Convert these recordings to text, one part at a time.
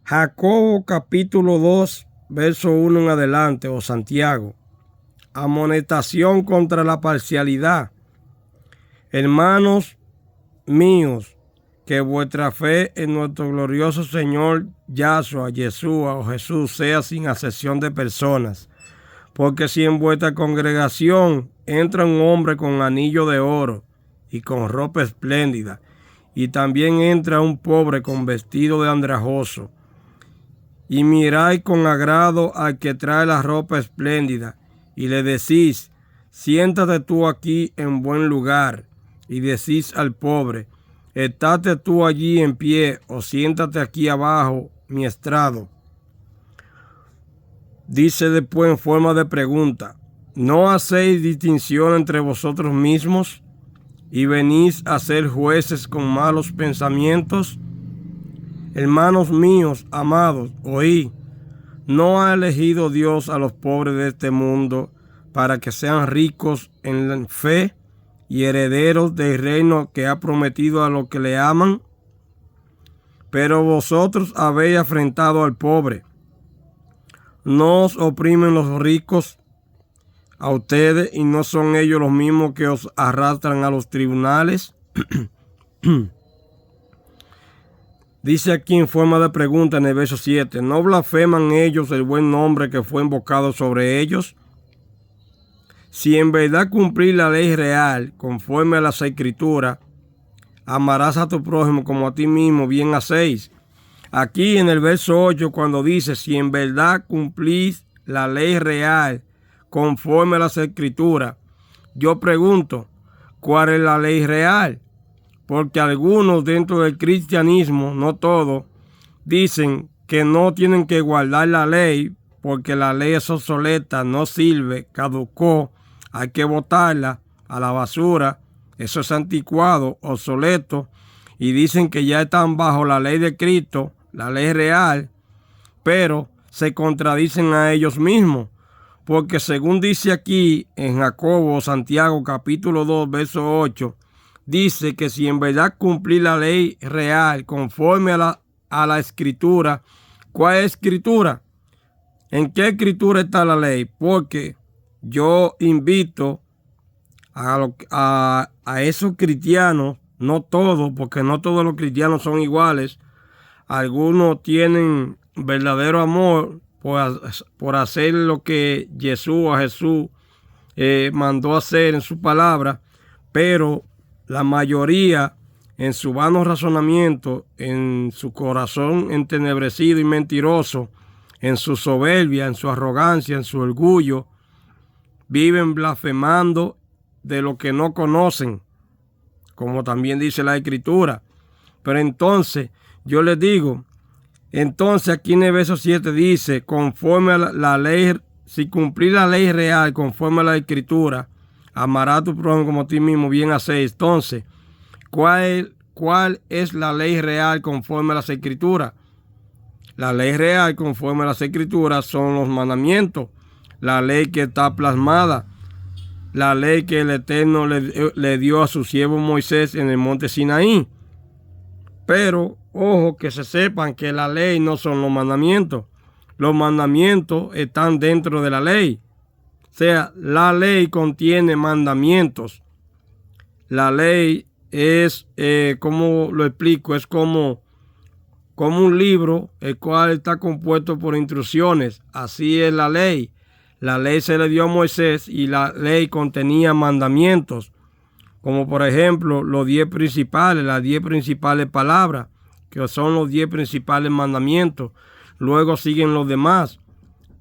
Jacobo capítulo 2, verso 1 en adelante, o Santiago. Amonestación contra la parcialidad. Hermanos míos, que vuestra fe en nuestro glorioso Señor Yahshua, Yeshua o Jesús sea sin acepción de personas. Porque si en vuestra congregación entra un hombre con anillo de oro y con ropa espléndida, y también entra un pobre con vestido de andrajoso, y miráis con agrado al que trae la ropa espléndida, y le decís, siéntate tú aquí en buen lugar, y decís al pobre, estate tú allí en pie, o siéntate aquí abajo mi estrado. Dice después en forma de pregunta, ¿no hacéis distinción entre vosotros mismos y venís a ser jueces con malos pensamientos? Hermanos míos, amados, oí, ¿no ha elegido Dios a los pobres de este mundo para que sean ricos en la fe y herederos del reino que ha prometido a los que le aman? Pero vosotros habéis afrentado al pobre. ¿No os oprimen los ricos a ustedes y no son ellos los mismos que os arrastran a los tribunales? Dice aquí en forma de pregunta en el verso 7, ¿no blasfeman ellos el buen nombre que fue invocado sobre ellos? Si en verdad cumplir la ley real conforme a las escrituras, amarás a tu prójimo como a ti mismo, bien hacéis. Aquí en el verso 8 cuando dice, si en verdad cumplís la ley real conforme a las escrituras, yo pregunto, ¿cuál es la ley real? Porque algunos dentro del cristianismo, no todos, dicen que no tienen que guardar la ley porque la ley es obsoleta, no sirve, caducó, hay que botarla a la basura, eso es anticuado, obsoleto, y dicen que ya están bajo la ley de Cristo, la ley real, pero se contradicen a ellos mismos, porque según dice aquí en Jacobo, Santiago, capítulo 2, verso 8, dice que si en verdad cumplir la ley real conforme a la escritura, ¿cuál es escritura? ¿En qué escritura está la ley? Porque yo invito a esos cristianos, no todos, porque no todos los cristianos son iguales, algunos tienen verdadero amor por hacer lo que Jesús mandó hacer en su palabra, pero la mayoría en su vano razonamiento, en su corazón entenebrecido y mentiroso, en su soberbia, en su arrogancia, en su orgullo, viven blasfemando de lo que no conocen, como también dice la Escritura. Pero entonces, yo les digo, entonces aquí en el verso 7 dice, conforme a la ley, si cumplir la ley real conforme a la Escritura, amará a tu prójimo como a ti mismo, bien hacéis. Entonces, ¿cuál es la ley real conforme a las Escrituras? La ley real conforme a las Escrituras son los mandamientos, la ley que está plasmada, la ley que el Eterno le dio a su siervo Moisés en el monte Sinaí. Pero, ojo, que se sepan que la ley no son los mandamientos. Los mandamientos están dentro de la ley. O sea, la ley contiene mandamientos. La ley es, ¿cómo lo explico? Es como un libro, el cual está compuesto por instrucciones. Así es la ley. La ley se le dio a Moisés y la ley contenía mandamientos. Como por ejemplo, los 10 principales, las 10 principales palabras, que son los 10 principales mandamientos. Luego siguen los demás,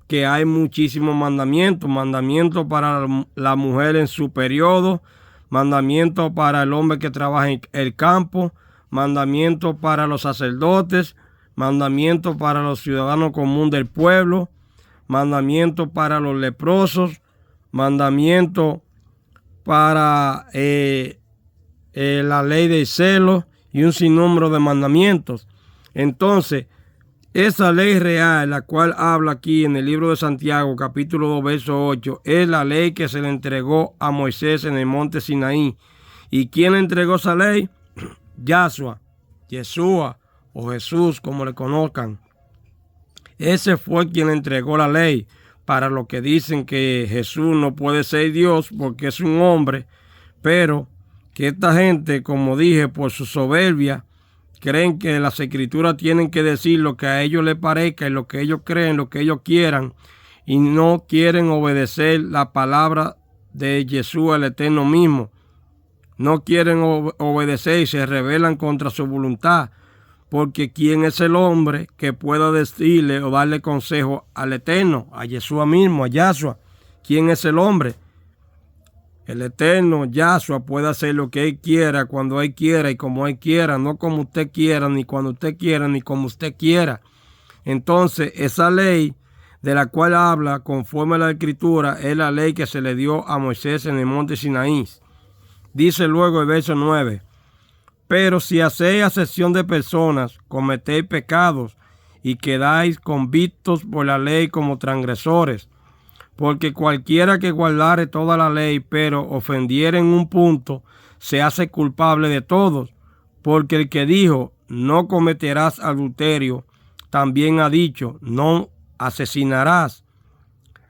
que hay muchísimos mandamientos. Mandamientos para la mujer en su periodo, mandamientos para el hombre que trabaja en el campo, mandamientos para los sacerdotes, mandamientos para los ciudadanos comunes del pueblo, mandamientos para los leprosos, mandamientos para la ley del celo y un sinnúmero de mandamientos. Entonces, esa ley real, la cual habla aquí en el libro de Santiago, capítulo 2, verso 8, es la ley que se le entregó a Moisés en el monte Sinaí. ¿Y quién le entregó esa ley? Yahshua, Yeshua o Jesús, como le conozcan. Ese fue quien entregó la ley. Para los que dicen que Jesús no puede ser Dios porque es un hombre, pero que esta gente, como dije, por su soberbia, creen que las escrituras tienen que decir lo que a ellos les parezca y lo que ellos creen, lo que ellos quieran, y no quieren obedecer la palabra de Jesús, el Eterno mismo. No quieren obedecer y se rebelan contra su voluntad, porque ¿quién es el hombre que pueda decirle o darle consejo al Eterno, a Yeshua mismo, a Yahshua? ¿Quién es el hombre? El Eterno, Yahshua, puede hacer lo que Él quiera, cuando Él quiera y como Él quiera, no como usted quiera, ni cuando usted quiera, ni como usted quiera. Entonces, esa ley de la cual habla, conforme a la Escritura, es la ley que se le dio a Moisés en el monte Sinaí. Dice luego el verso 9, pero si hacéis acepción de personas, cometéis pecados y quedáis convictos por la ley como transgresores. Porque cualquiera que guardare toda la ley, pero ofendiere en un punto, se hace culpable de todos. Porque el que dijo, no cometerás adulterio, también ha dicho, no asesinarás.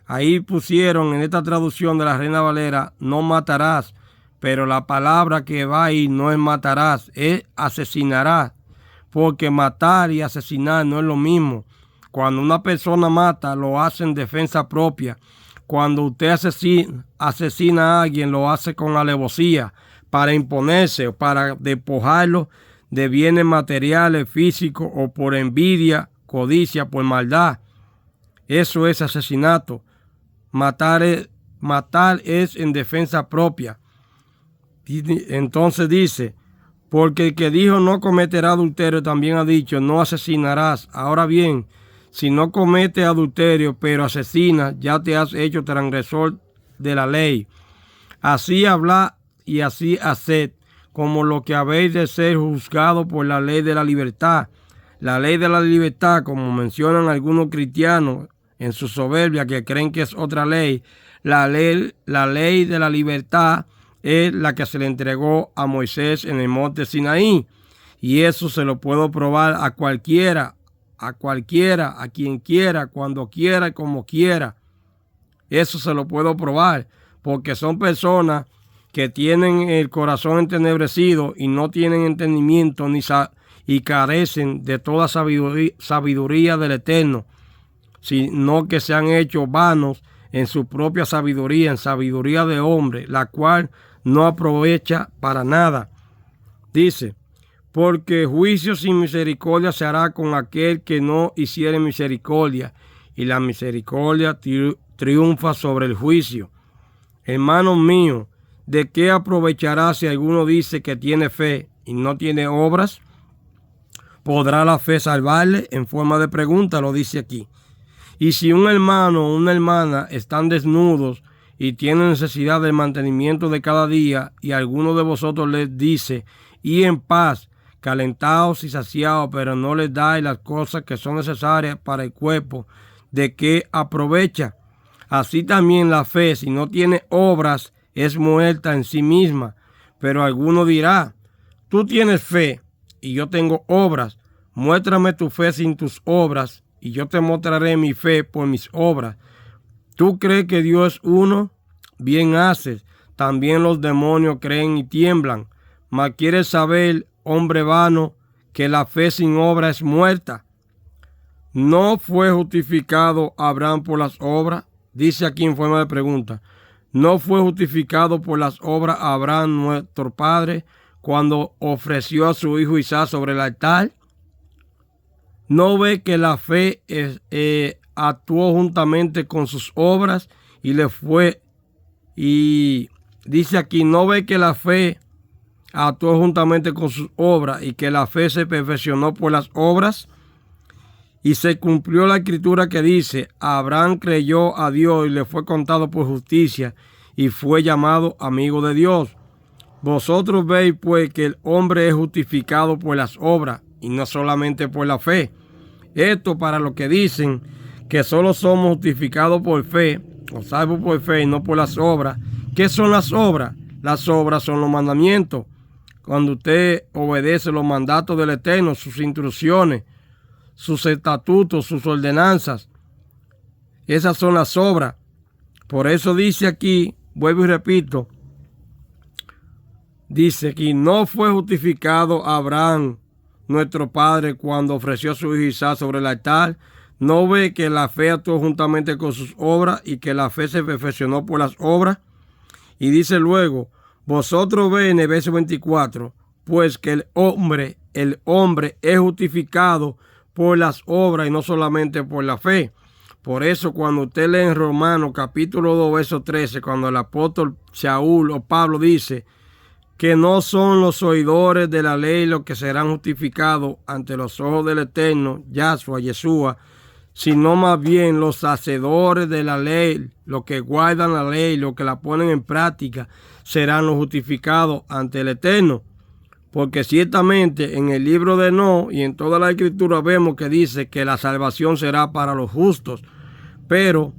Ahí pusieron en esta traducción de la Reina Valera, no matarás. Pero la palabra que va ahí no es matarás, es asesinarás. Porque matar y asesinar no es lo mismo. Cuando una persona mata, lo hace en defensa propia. Cuando usted asesina a alguien, lo hace con alevosía, para imponerse o para despojarlo de bienes materiales, físicos o por envidia, codicia, por maldad. Eso es asesinato. Matar es en defensa propia. Entonces dice, porque el que dijo no cometerá adulterio también ha dicho no asesinarás. Ahora bien, si no cometes adulterio pero asesinas, ya te has hecho transgresor de la ley. Así hablad y así haced, como lo que habéis de ser juzgados por la ley de la libertad. La ley de la libertad, como mencionan algunos cristianos en su soberbia que creen que es otra ley, la ley de la libertad es la que se le entregó a Moisés en el monte Sinaí. Y eso se lo puedo probar a cualquiera, a quien quiera, cuando quiera y como quiera. Eso se lo puedo probar, porque son personas que tienen el corazón entenebrecido y no tienen entendimiento y carecen de toda sabiduría del Eterno, sino que se han hecho vanos en su propia sabiduría, en sabiduría de hombre, la cual no aprovecha para nada. Dice, porque juicio sin misericordia se hará con aquel que no hiciere misericordia, y la misericordia triunfa sobre el juicio. Hermanos míos, ¿de qué aprovechará si alguno dice que tiene fe y no tiene obras? ¿Podrá la fe salvarle? En forma de pregunta lo dice aquí. Y si un hermano o una hermana están desnudos y tienen necesidad del mantenimiento de cada día, y alguno de vosotros les dice, y en paz, calentados y saciados, pero no les dais las cosas que son necesarias para el cuerpo, ¿de qué aprovecha? Así también la fe, si no tiene obras, es muerta en sí misma. Pero alguno dirá, tú tienes fe y yo tengo obras, muéstrame tu fe sin tus obras, y yo te mostraré mi fe por mis obras. ¿Tú crees que Dios es uno? Bien haces. También los demonios creen y tiemblan. Mas quieres saber, hombre vano, que la fe sin obra es muerta. ¿No fue justificado Abraham por las obras? Dice aquí en forma de pregunta. ¿No fue justificado por las obras Abraham, nuestro padre, cuando ofreció a su hijo Isaac sobre el altar? ¿No ve que la fe actuó juntamente con sus obras y le fue? Y dice aquí, ¿no ve que la fe actuó juntamente con sus obras y que la fe se perfeccionó por las obras? Y se cumplió la escritura que dice, Abraham creyó a Dios y le fue contado por justicia y fue llamado amigo de Dios. Vosotros veis pues que el hombre es justificado por las obras y no solamente por la fe. Esto para los que dicen que solo somos justificados por fe o salvos por fe y no por las obras. ¿Qué son las obras? Las obras son los mandamientos. Cuando usted obedece los mandatos del Eterno, sus instrucciones, sus estatutos, sus ordenanzas. Esas son las obras. Por eso dice aquí, vuelvo y repito, dice que no fue justificado Abraham, nuestro padre, cuando ofreció a su hijo Isaac sobre el altar. ¿No ve que la fe actuó juntamente con sus obras y que la fe se perfeccionó por las obras? Y dice luego, vosotros veis en el verso 24, pues que el hombre es justificado por las obras y no solamente por la fe. Por eso cuando usted lee en Romanos capítulo 2, verso 13, cuando el apóstol Saúl o Pablo dice que no son los oidores de la ley los que serán justificados ante los ojos del Eterno, Yeshua, sino más bien los hacedores de la ley, los que guardan la ley, los que la ponen en práctica, serán los justificados ante el Eterno. Porque ciertamente en el libro de Enoc y en toda la escritura vemos que dice que la salvación será para los justos. Pero,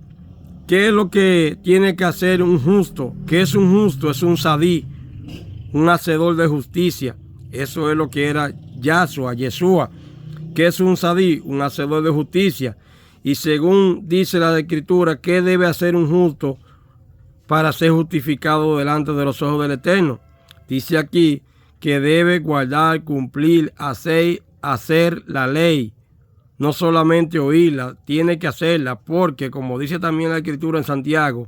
¿qué es lo que tiene que hacer un justo? ¿Qué es un justo? Es un sadí, un hacedor de justicia. Eso es lo que era Yeshua. ¿Qué es un sadí? Un hacedor de justicia. Y según dice la escritura, ¿qué debe hacer un justo para ser justificado delante de los ojos del Eterno? Dice aquí que debe guardar, cumplir, hacer la ley. No solamente oírla, tiene que hacerla, porque como dice también la escritura en Santiago,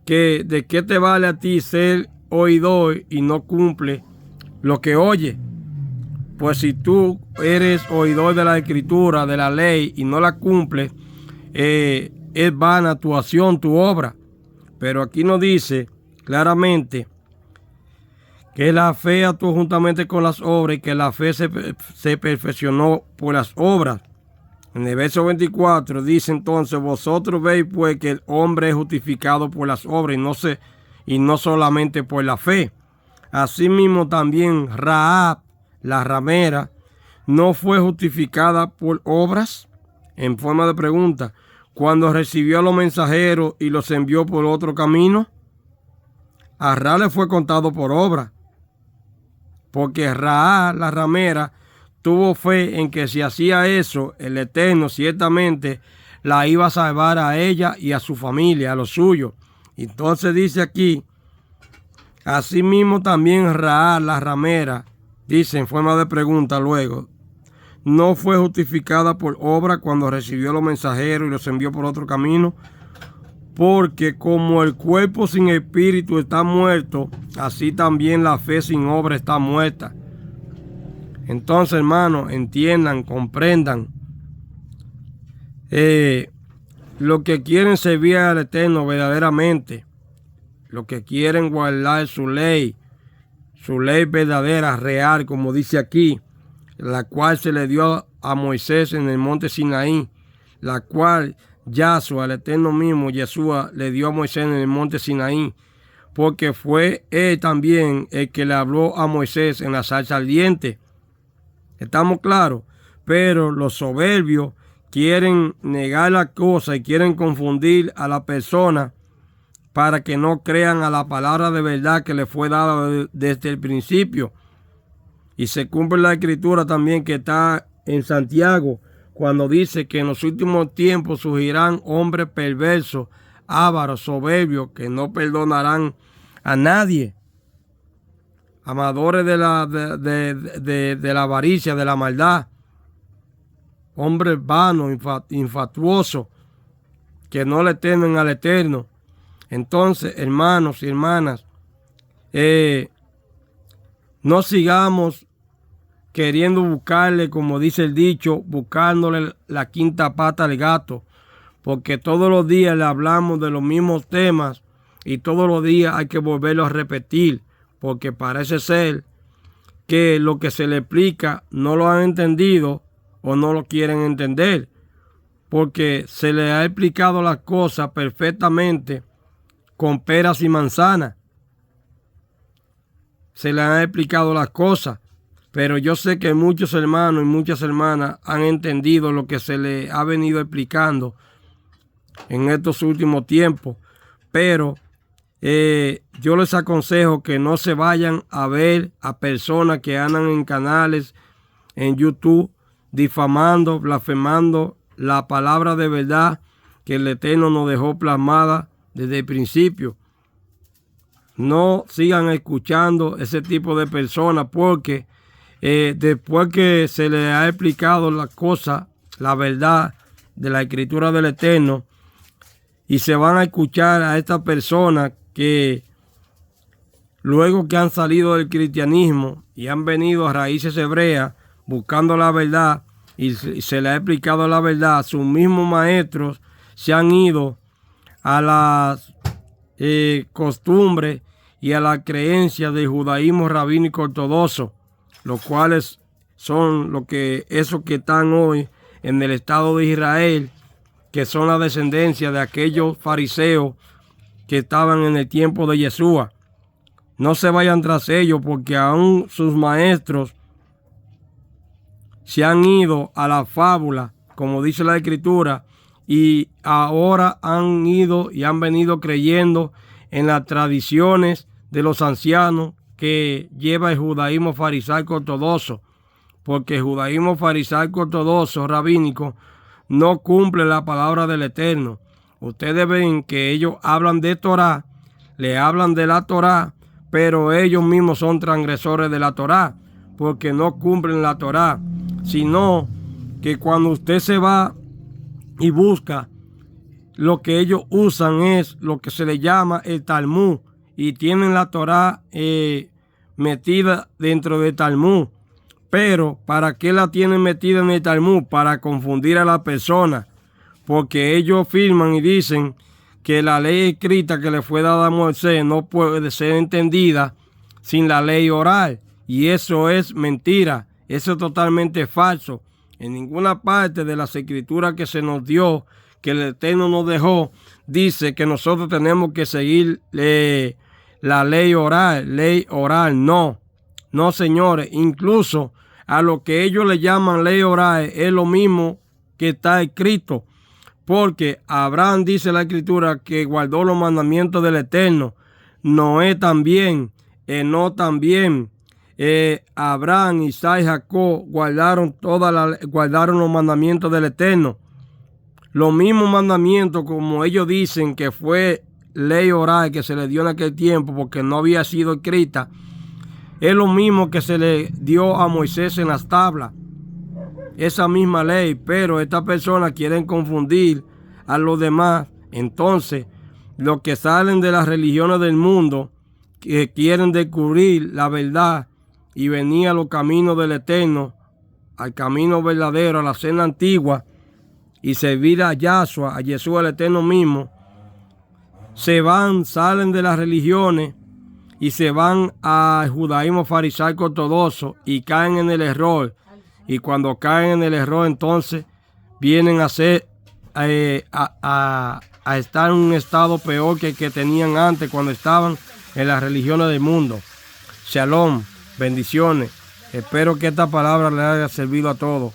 que de qué te vale a ti ser oidor y no cumple lo que oye. Pues si tú eres oidor de la escritura, de la ley, y no la cumples, es vana tu acción, tu obra. Pero aquí nos dice claramente que la fe actuó juntamente con las obras y que la fe se perfeccionó por las obras. En el verso 24 dice entonces, vosotros veis pues que el hombre es justificado por las obras y no solamente por la fe. Asimismo también Rahab, la ramera, no fue justificada por obras, en forma de pregunta, cuando recibió a los mensajeros y los envió por otro camino. A Rahab le fue contado por obra, porque Rahab, la ramera, tuvo fe en que si hacía eso, el Eterno ciertamente la iba a salvar a ella y a su familia, a los suyos. Entonces dice aquí, asimismo también Rahab, la ramera, dice en forma de pregunta luego, no fue justificada por obra cuando recibió a los mensajeros y los envió por otro camino, porque como el cuerpo sin espíritu está muerto, así también la fe sin obra está muerta. Entonces, hermanos, entiendan, comprendan. Los que quieren servir al Eterno verdaderamente, los que quieren guardar su ley verdadera, real, como dice aquí, la cual se le dio a Moisés en el monte Sinaí, la cual Yahshua, el Eterno mismo, Yeshua, le dio a Moisés en el monte Sinaí, porque fue él también el que le habló a Moisés en la zarza ardiente. ¿Estamos claros? Pero los soberbios quieren negar la cosa y quieren confundir a la persona para que no crean a la palabra de verdad que le fue dada desde el principio. Y se cumple la escritura también que está en Santiago, cuando dice que en los últimos tiempos surgirán hombres perversos, ávaros, soberbios, que no perdonarán a nadie, amadores de la avaricia, de la maldad, hombres vanos, infatuosos, que no le temen al Eterno. Entonces, hermanos y hermanas, no sigamos queriendo buscarle, como dice el dicho, buscándole la quinta pata al gato, porque todos los días le hablamos de los mismos temas y todos los días hay que volverlo a repetir, porque parece ser que lo que se le explica no lo han entendido o no lo quieren entender, porque se le ha explicado las cosas perfectamente con peras y manzanas. Se le han explicado las cosas, pero yo sé que muchos hermanos y muchas hermanas han entendido lo que se le ha venido explicando en estos últimos tiempos, pero yo les aconsejo que no se vayan a ver a personas que andan en canales en YouTube difamando, blasfemando la palabra de verdad que el Eterno nos dejó plasmada desde el principio. No sigan escuchando ese tipo de personas, porque después que se les ha explicado la cosa, la verdad de la escritura del Eterno, y se van a escuchar a estas personas que luego que han salido del cristianismo y han venido a raíces hebreas buscando la verdad, y se les ha explicado la verdad, sus mismos maestros se han ido a las costumbres y a la creencia del judaísmo rabínico ortodoxo, los cuales son esos que están hoy en el Estado de Israel, que son la descendencia de aquellos fariseos que estaban en el tiempo de Yeshua. No se vayan tras ellos, porque aún sus maestros se han ido a la fábula, como dice la Escritura, y ahora han ido y han venido creyendo en las tradiciones de los ancianos que lleva el judaísmo farisaico ortodoxo, porque el judaísmo farisaico ortodoxo rabínico no cumple la palabra del Eterno. Ustedes ven que ellos hablan de Torá, le hablan de la Torá, pero ellos mismos son transgresores de la Torá, porque no cumplen la Torá, sino que cuando usted se va y busca, lo que ellos usan es lo que se le llama el Talmud, y tienen la Torá metida dentro del Talmud. Pero ¿para qué la tienen metida en el Talmud? Para confundir a la persona, porque ellos afirman y dicen que la ley escrita que le fue dada a Moisés no puede ser entendida sin la ley oral, y eso es mentira, eso es totalmente falso. En ninguna parte de las escrituras que se nos dio, que el Eterno nos dejó, dice que nosotros tenemos que seguir la ley oral, no, señores. Incluso a lo que ellos le llaman ley oral es lo mismo que está escrito, porque Abraham, dice la Escritura, que guardó los mandamientos del Eterno. Noé también, Enoc también, Abraham, Isaac y Jacob guardaron los mandamientos del Eterno. Los mismos mandamientos, como ellos dicen que fue ley oral que se le dio en aquel tiempo porque no había sido escrita, es lo mismo que se le dio a Moisés en las tablas, esa misma ley. Pero estas personas quieren confundir a los demás. Entonces, los que salen de las religiones del mundo, que quieren descubrir la verdad y venir a los caminos del Eterno, al camino verdadero, a la cena antigua, y servir a Yahshua, a Jesús el Eterno mismo, salen de las religiones y se van al judaísmo farisaico ortodoxo y caen en el error. Y cuando caen en el error, entonces vienen a estar en un estado peor que el que tenían antes cuando estaban en las religiones del mundo. Shalom, bendiciones. Espero que esta palabra le haya servido a todos.